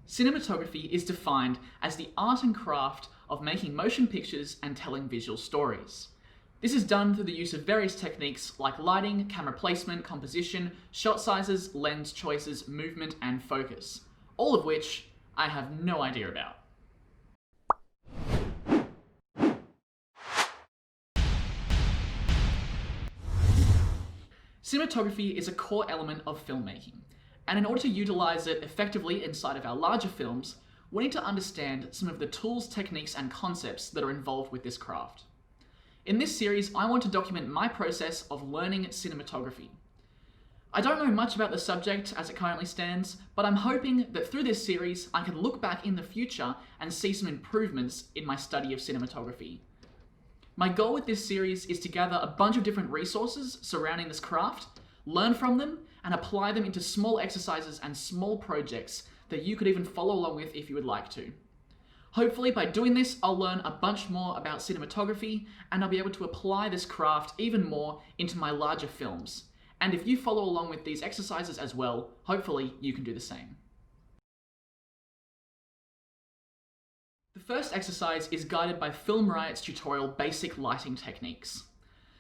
Cinematography is defined as the art and craft of making motion pictures and telling visual stories. This is done through the use of various techniques like lighting, camera placement, composition, shot sizes, lens choices, movement, and focus, all of which I have no idea about. Cinematography is a core element of filmmaking, and in order to utilize it effectively inside of our larger films, we need to understand some of the tools, techniques, and concepts that are involved with this craft. In this series, I want to document my process of learning cinematography. I don't know much about the subject as it currently stands, but I'm hoping that through this series, I can look back in the future and see some improvements in my study of cinematography. My goal with this series is to gather a bunch of different resources surrounding this craft, learn from them, and apply them into small exercises and small projects that you could even follow along with if you would like to. Hopefully by doing this, I'll learn a bunch more about cinematography and I'll be able to apply this craft even more into my larger films. And if you follow along with these exercises as well, hopefully you can do the same. The first exercise is guided by Film Riot's tutorial Basic Lighting Techniques.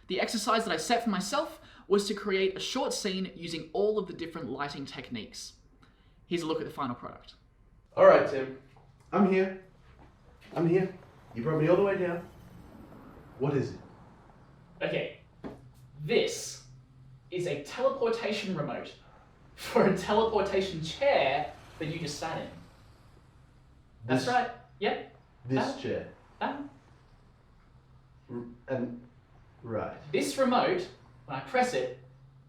The exercise that I set for myself was to create a short scene using all of the different lighting techniques. Here's a look at the final product. All right, Tim. I'm here. You brought me all the way down. What is it? Okay, this is a teleportation remote for a teleportation chair that you just sat in. That's right. Yep. This chair. Right. This remote, when I press it,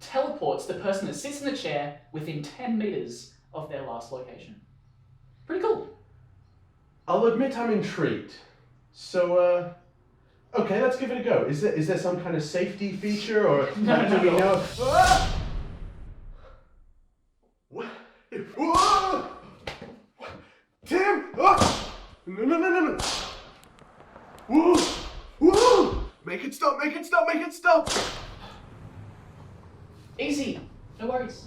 teleports the person that sits in the chair within 10 meters of their last location. Pretty cool. I'll admit I'm intrigued. So, okay, let's give it a go. Is there some kind of safety feature or do we know? Ah! What? Whoa! Tim! Ah! No. Whoa! Whoa! Make it stop! Easy, no worries.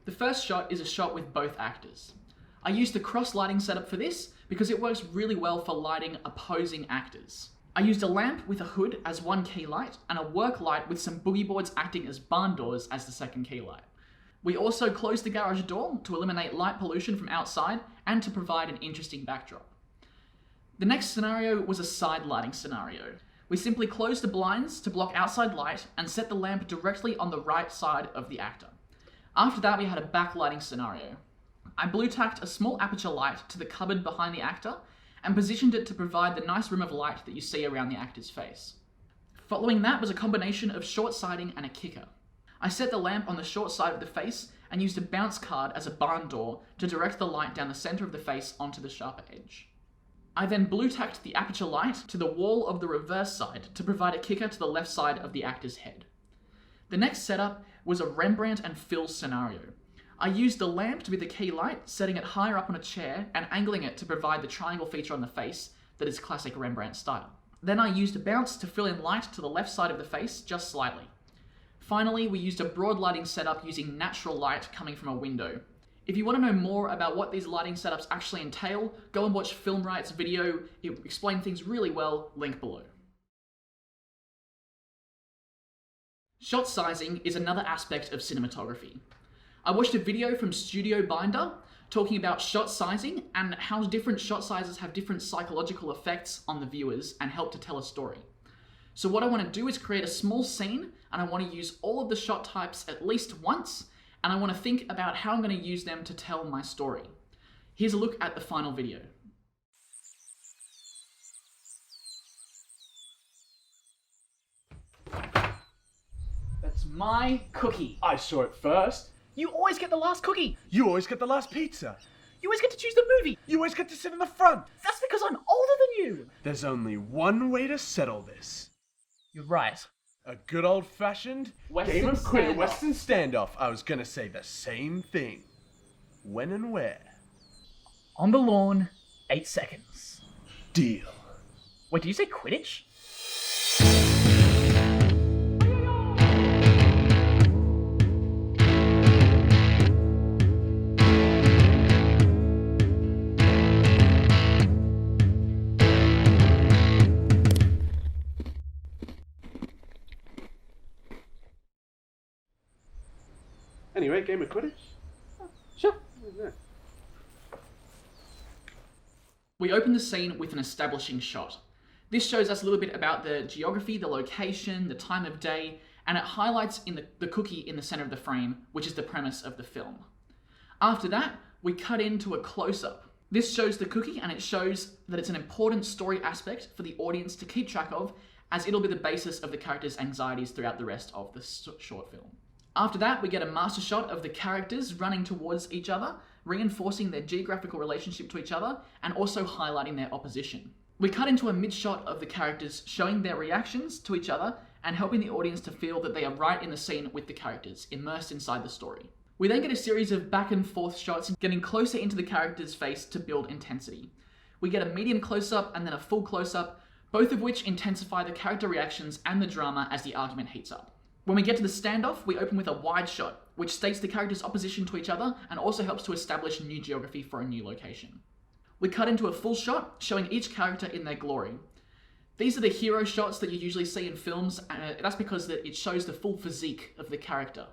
The first shot is a shot with both actors. I used the cross lighting setup for this because it works really well for lighting opposing actors. I used a lamp with a hood as one key light and a work light with some boogie boards acting as barn doors as the second key light. We also closed the garage door to eliminate light pollution from outside and to provide an interesting backdrop. The next scenario was a side lighting scenario. We simply closed the blinds to block outside light and set the lamp directly on the right side of the actor. After that, we had a backlighting scenario. I blue tacked a small aperture light to the cupboard behind the actor and positioned it to provide the nice rim of light that you see around the actor's face. Following that was a combination of short sighting and a kicker. I set the lamp on the short side of the face and used a bounce card as a barn door to direct the light down the center of the face onto the sharper edge. I then blue tacked the aperture light to the wall of the reverse side to provide a kicker to the left side of the actor's head. The next setup was a Rembrandt and fill scenario. I used the lamp to be the key light, setting it higher up on a chair and angling it to provide the triangle feature on the face that is classic Rembrandt style. Then I used a bounce to fill in light to the left side of the face just slightly. Finally, we used a broad lighting setup using natural light coming from a window. If you want to know more about what these lighting setups actually entail, go and watch Film Riot's video. It explains things really well, link below. Shot sizing is another aspect of cinematography. I watched a video from StudioBinder talking about shot sizing and how different shot sizes have different psychological effects on the viewers and help to tell a story. So what I want to do is create a small scene, and I want to use all of the shot types at least once, and I want to think about how I'm going to use them to tell my story. Here's a look at the final video. That's my cookie. I saw it first. You always get the last cookie. You always get the last pizza. You always get to choose the movie. You always get to sit in the front. That's because I'm older than you. There's only one way to settle this. You're right. A good old-fashioned game of quidditch, Western standoff. I was gonna say the same thing. When and where? On the lawn, 8 seconds. Deal. Wait, did you say Quidditch? game of Quidditch? Sure. Yeah. We open the scene with an establishing shot. This shows us a little bit about the geography, the location, the time of day, and it highlights the cookie in the center of the frame, which is the premise of the film. After that, we cut into a close-up. This shows the cookie, and it shows that it's an important story aspect for the audience to keep track of, as it'll be the basis of the characters' anxieties throughout the rest of the short film. After that, we get a master shot of the characters running towards each other, reinforcing their geographical relationship to each other, and also highlighting their opposition. We cut into a mid-shot of the characters showing their reactions to each other and helping the audience to feel that they are right in the scene with the characters, immersed inside the story. We then get a series of back and forth shots, getting closer into the character's face to build intensity. We get a medium close-up and then a full close-up, both of which intensify the character reactions and the drama as the argument heats up. When we get to the standoff, we open with a wide shot, which states the characters' opposition to each other and also helps to establish new geography for a new location. We cut into a full shot, showing each character in their glory. These are the hero shots that you usually see in films, and that's because it shows the full physique of the character.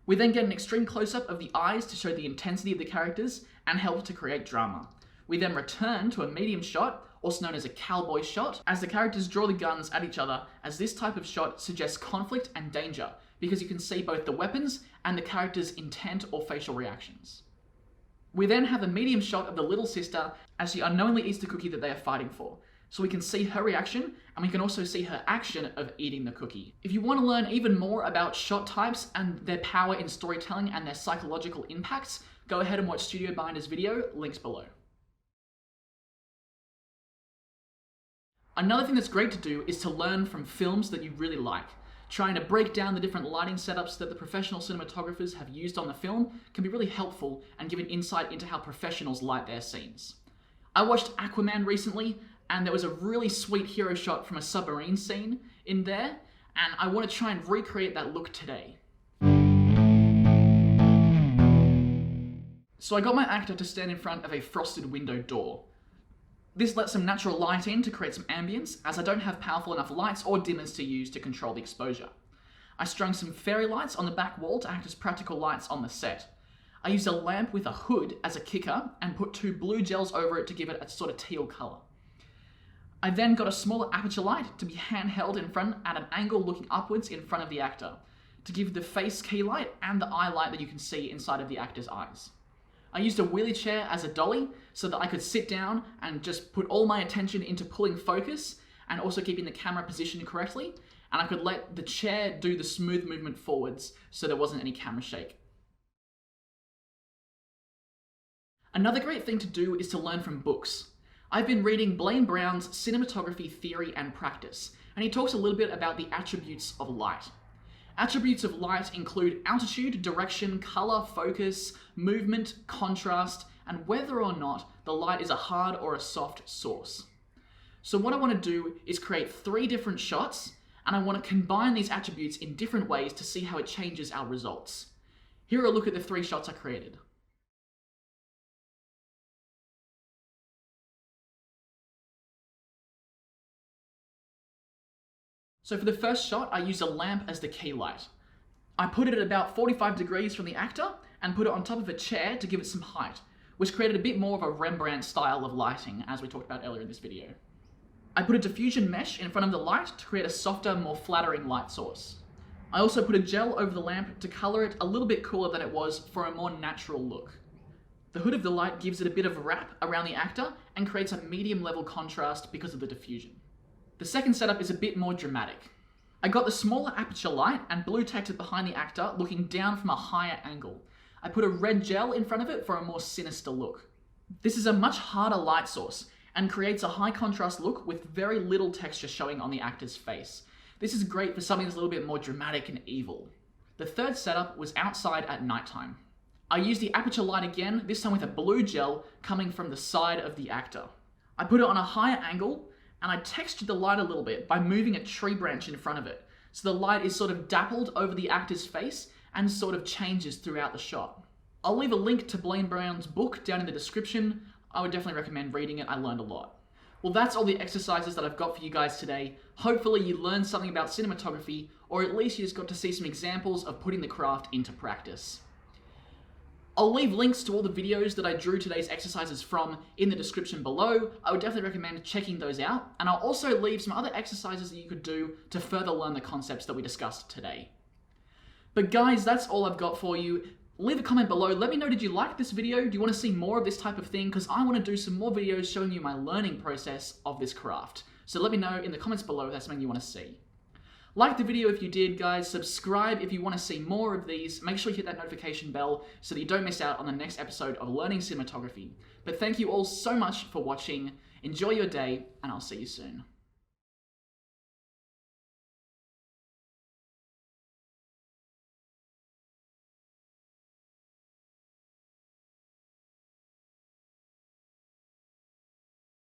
We then get an extreme close-up of the eyes to show the intensity of the characters and help to create drama. We then return to a medium shot, also known as a cowboy shot, as the characters draw the guns at each other, as this type of shot suggests conflict and danger, because you can see both the weapons and the characters' intent or facial reactions. We then have a medium shot of the little sister as she unknowingly eats the cookie that they are fighting for. So we can see her reaction, and we can also see her action of eating the cookie. If you want to learn even more about shot types and their power in storytelling and their psychological impacts, go ahead and watch StudioBinder's video, links below. Another thing that's great to do is to learn from films that you really like. Trying to break down the different lighting setups that the professional cinematographers have used on the film can be really helpful and give an insight into how professionals light their scenes. I watched Aquaman recently, and there was a really sweet hero shot from a submarine scene in there, and I want to try and recreate that look today. So I got my actor to stand in front of a frosted window door. This lets some natural light in to create some ambience, as I don't have powerful enough lights or dimmers to use to control the exposure. I strung some fairy lights on the back wall to act as practical lights on the set. I used a lamp with a hood as a kicker and put 2 blue gels over it to give it a sort of teal colour. I then got a smaller aperture light to be handheld in front at an angle looking upwards in front of the actor, to give the face key light and the eye light that you can see inside of the actor's eyes. I used a wheelie chair as a dolly so that I could sit down and just put all my attention into pulling focus and also keeping the camera positioned correctly, and I could let the chair do the smooth movement forwards so there wasn't any camera shake. Another great thing to do is to learn from books. I've been reading Blaine Brown's Cinematography Theory and Practice, and he talks a little bit about the attributes of light. Attributes of light include altitude, direction, color, focus, movement, contrast, and whether or not the light is a hard or a soft source. So what I want to do is create 3 different shots, and I want to combine these attributes in different ways to see how it changes our results. Here are a look at the 3 shots I created. So for the first shot, I used a lamp as the key light. I put it at about 45 degrees from the actor and put it on top of a chair to give it some height, which created a bit more of a Rembrandt style of lighting, as we talked about earlier in this video. I put a diffusion mesh in front of the light to create a softer, more flattering light source. I also put a gel over the lamp to colour it a little bit cooler than it was for a more natural look. The hood of the light gives it a bit of a wrap around the actor and creates a medium level contrast because of the diffusion. The second setup is a bit more dramatic. I got the smaller aperture light and blue tacked it behind the actor, looking down from a higher angle. I put a red gel in front of it for a more sinister look. This is a much harder light source and creates a high contrast look with very little texture showing on the actor's face. This is great for something that's a little bit more dramatic and evil. The third setup was outside at nighttime. I used the aperture light again, this time with a blue gel coming from the side of the actor. I put it on a higher angle, and I textured the light a little bit by moving a tree branch in front of it, so the light is sort of dappled over the actor's face and sort of changes throughout the shot. I'll leave a link to Blaine Brown's book down in the description. I would definitely recommend reading it, I learned a lot. Well, that's all the exercises that I've got for you guys today. Hopefully you learned something about cinematography, or at least you just got to see some examples of putting the craft into practice. I'll leave links to all the videos that I drew today's exercises from in the description below. I would definitely recommend checking those out. And I'll also leave some other exercises that you could do to further learn the concepts that we discussed today. But guys, that's all I've got for you. Leave a comment below. Let me know, did you like this video? Do you want to see more of this type of thing? Because I want to do some more videos showing you my learning process of this craft. So let me know in the comments below if that's something you want to see. Like the video if you did, guys. Subscribe if you want to see more of these. Make sure you hit that notification bell so that you don't miss out on the next episode of Learning Cinematography. But thank you all so much for watching. Enjoy your day, and I'll see you soon.